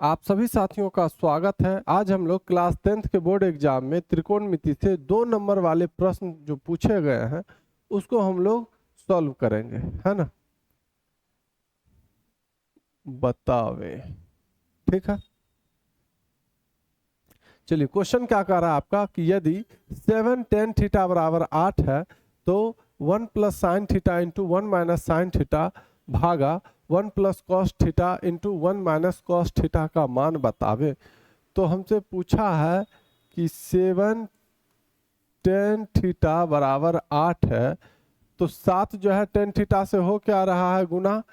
आप सभी साथियों का स्वागत है। आज हम लोग क्लास 10th के बोर्ड एग्जाम में त्रिकोणमिति से 2 नंबर वाले प्रश्न जो पूछे गए हैं उसको हम लोग सॉल्व करेंगे, है ना। बतावे, ठीक है। चलिए, क्वेश्चन क्या कह रहा है आपका कि यदि 7 tan थीटा बराबर 8 है तो 1 plus sine theta into 1 minus sine theta भागा 1 plus cos theta into 1 minus cos theta का मान बतावे। तो हमसे पूछा है कि 7 tan थीटा बराबर 8 है तो 7 जो है tan थीटा से हो क्या रहा है गुना,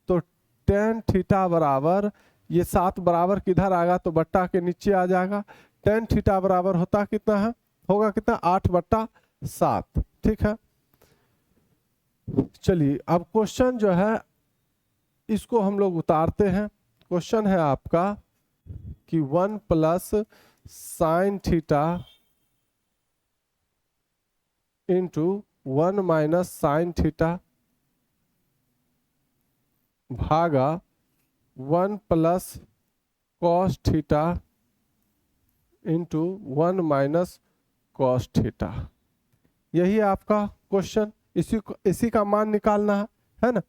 तो tan थीटा बराबर ये 7 बराबर किधर आएगा तो बट्टा के नीचे आ जाएगा। tan थीटा बराबर होता कितना है, होगा कितना 8/7, ठीक है। चलिए अब क्वेश्चन जो है इसको हम लोग उतारते हैं। क्वेश्चन है आपका कि 1 plus sine theta into 1 minus sine theta भागा 1 plus cos theta into 1 minus cos theta. यही है आपका क्वेश्चन, इसी का मान निकालना है ना।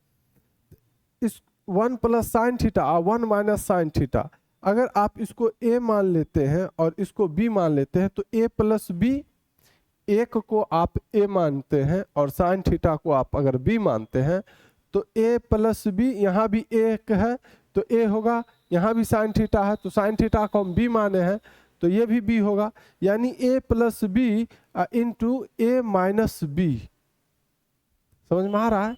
इस 1 प्लस साइन थीटा और 1 माइनस साइन थीटा, अगर आप इसको a मान लेते हैं और इसको b मान लेते हैं तो a प्लस b, एक को आप a मानते हैं और साइन थीटा को आप अगर b मानते हैं तो a प्लस b, यहाँ भी एक है तो a होगा, यहाँ भी साइन थीटा है तो साइन थीटा को हम b माने हैं तो ये भी b होगा, यानी a plus b into a minus b। समझ में आ रहा है,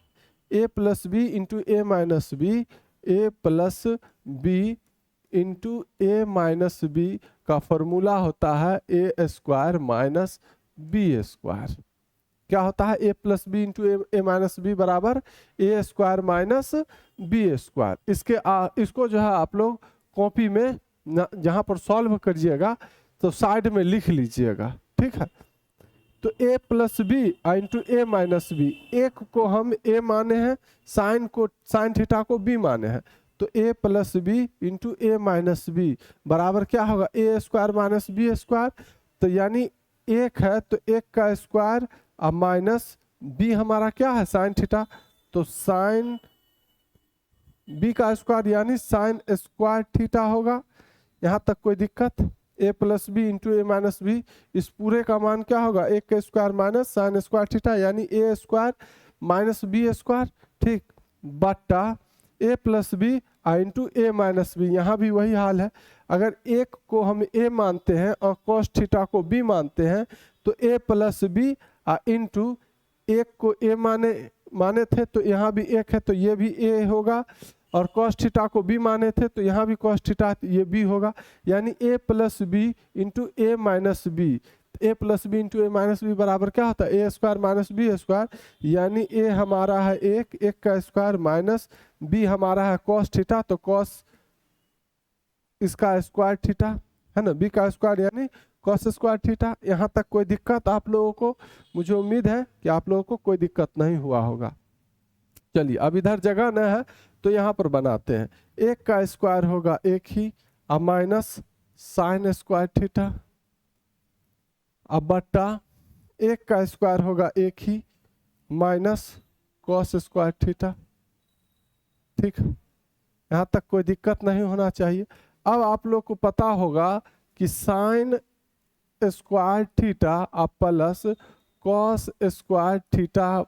a plus b into a minus b, a plus b into a minus b का फॉर्मूला होता है a square minus b square. क्या होता है, a plus b into a minus b बराबर a square minus b square. इसको जो है आप लोग कॉपी में जहां पर सॉल्व करिएगा तो साइड में लिख लीजिएगा, ठीक है। तो a plus b into a minus b, एक को हम a माने हैं, साइन थीटा को b माने हैं, तो a plus b into a minus b बराबर क्या होगा a square minus b square. तो यानी एक है तो एक का स्क्वायर और माइनस b हमारा क्या है साइन थीटा, तो साइन b का स्क्वायर यानी साइन स्क्वायर थीटा होगा। यहाँ तक कोई दिक्कत, a plus b into a minus b, इस पूरे का मान क्या होगा एक का square minus sine square theta यानी a square minus b square, ठीक, बट्टा a plus b into a minus b. यहाँ भी वही हाल है, अगर एक को हम a मानते हैं और cos थीटा को b मानते हैं तो a प्लस बी इंटू एक को a माने थे तो यहाँ भी एक है तो ये भी a होगा, और cos थीटा को b माने थे तो यहाँ भी cos थीटा ये b होगा, यानी a plus b into a minus b. A plus b into a minus b बराबर क्या होता है a square minus b square, यानी a हमारा है एक का स्क्वायर माइनस b हमारा है cos थीटा, तो cos इसका स्क्वायर थीटा है ना, b का स्क्वायर यानी cos स्क्वायर थीटा। यहाँ तक कोई दिक्कत आप लोगों को, मुझे उम्मीद है कि आप लोगों को कोई दिक्कत नहीं हुआ होगा। चलिए अब इधर जगह न है तो यहाँ पर बनाते हैं, एक का स्क्वायर होगा एक ही, अब माइनस साइन स्क्वायर थीटा, अब बट्टा एक का स्क्वायर होगा एक ही माइनस कॉस स्क्वायर थीटा, ठीक, यहाँ तक कोई दिक्कत नहीं होना चाहिए। अब आप लोग को पता होगा कि साइन स्क्वायर थीटा और प्लस कॉस स्क्वायर थीटा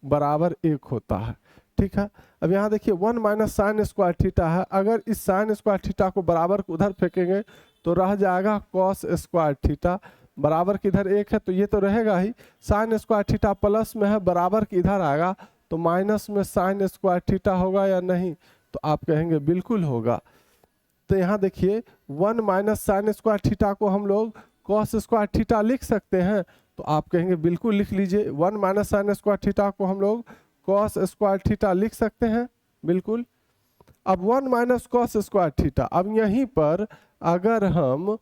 बराबर एक होता है, ठीक है। अब यहाँ देखिए 1 माइनस साइन स्क्वायर थीटा है, अगर इस साइन स्क्वायर थीटा को बराबर उधर फेंकेंगे तो रह जाएगा कॉस स्क्वायर थीटा, बराबर की इधर एक है तो ये तो रहेगा ही, साइन स्क्वायर थीटा प्लस में है बराबर की इधर आएगा तो माइनस में साइन स्क्वायर थीटा होगा या नहीं, तो आप कहेंगे बिल्कुल होगा। तो यहाँ देखिए 1 माइनस साइन स्क्वायर थीटा को हम लोग कॉस स्क्वायर थीटा लिख सकते हैं, तो आप कहेंगे बिल्कुल लिख लीजिए, 1 माइनस साइन स्क्वायर थीटा को हम लोग कॉस स्क्वायर थीटा लिख सकते हैं, बिल्कुल। अब 1 माइनस कॉस स्क्वायर थीटा, अब यहीं पर अगर हम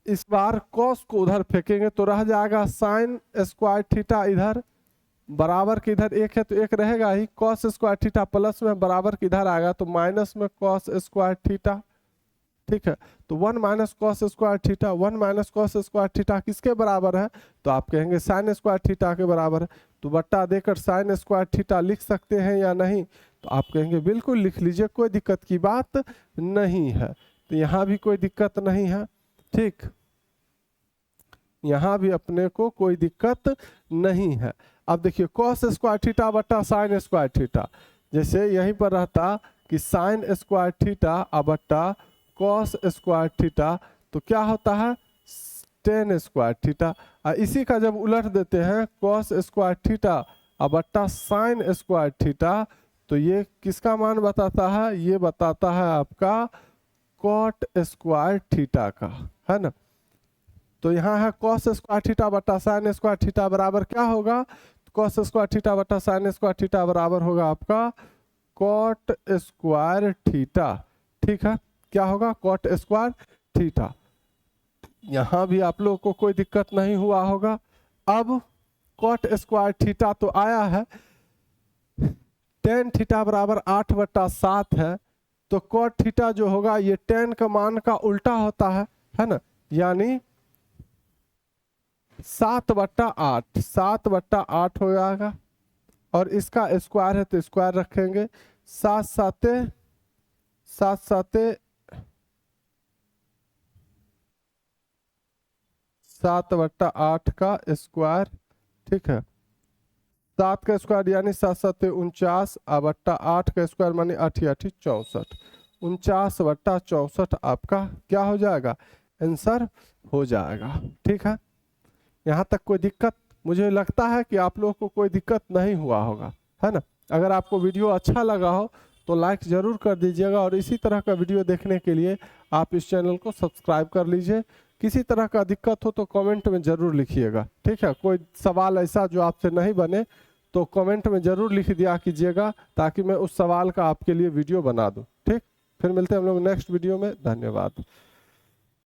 इस बार कॉस को उधर फेंकेंगे तो रह जाएगा साइन स्क्वायर थीटा इधर, बराबर के इधर एक है तो एक रहेगा ही, कॉस स्क्वायर थीटा प्लस में बराबर के इधर आएगा तो माइनस में कॉस स्क्वायर थीटा। ठीक है, तो 1 minus cos square theta, 1 minus cos square theta किसके बराबर है? तो आप कहेंगे साइन स्क्वायर थीटा के बराबर है। तो बट्टा देकर साइन स्क्वायर थीटा लिख सकते हैं या नहीं? तो आप कहेंगे बिल्कुल लिख लीजिए, कोई दिक्कत की बात नहीं है। तो यहाँ भी कोई दिक्कत नहीं है। ठीक, यहाँ भी अपने को कोई दिक्कत नहीं है। अब देखिए कॉस स्क्वायर थीटा बट्टा साइन स्क्वायर थीटा, जैसे यहीं पर रहता कि साइन स्क्वायर थीटा बट्टा कॉस स्क्वायर थीटा, तो क्या होता है टेन स्क्वायर थीटा। इसी का जब उलट देते हैं कॉस स्क्वायर थीटा बट्टा साइन स्क्वायर थीटा, तो ये किसका मान बताता है? ये बताता है आपका कॉट स्क्वायर थीटा का, है ना। तो यहाँ है कॉस स्क्वायर थीटा बट्टा साइन स्क्वायर थीटा बराबर क्या होगा? कॉस स्क्वायर थीटा बट्टा साइन स्क्वायर थीटा बराबर होगा आपका कॉट स्क्वायर थीटा। ठीक है, क्या होगा? Cot square theta. यहाँ भी आप लोगों को कोई दिक्कत नहीं हुआ होगा। अब कॉट स्क्वायर थीटा तो आया है, टेन थीटा बराबर 8/7 है, तो कॉट थीटा जो होगा ये टेन का मान का उल्टा होता है ना, यानी 7/8, 7/8 हो जाएगा। और इसका स्क्वायर है तो स्क्वायर रखेंगे, 7 7 7/8 का स्क्वायर। ठीक है, 7 का स्क्वायर यानी 7 7 49 बट्टा 8 का स्क्वायर मानी 8 8 64, 49/64 आपका क्या हो जाएगा? आंसर हो जाएगा। ठीक है, यहाँ तक कोई दिक्कत? मुझे लगता है कि आप लोगों को कोई दिक्कत नहीं हुआ होगा, है ना। अगर आपको वीडियो अच्छा लगा हो तो लाइक ज़रूर कर दीजिएगा, और इसी तरह का वीडियो देखने के लिए आप इस चैनल को सब्सक्राइब कर लीजिए। किसी तरह का दिक्कत हो तो कमेंट में ज़रूर लिखिएगा। ठीक है, कोई सवाल ऐसा जो आपसे नहीं बने तो कमेंट में ज़रूर लिख दिया कीजिएगा, ताकि मैं उस सवाल का आपके लिए वीडियो बना दूँ। ठीक, फिर मिलते हैं हम लोग नेक्स्ट वीडियो में। धन्यवाद।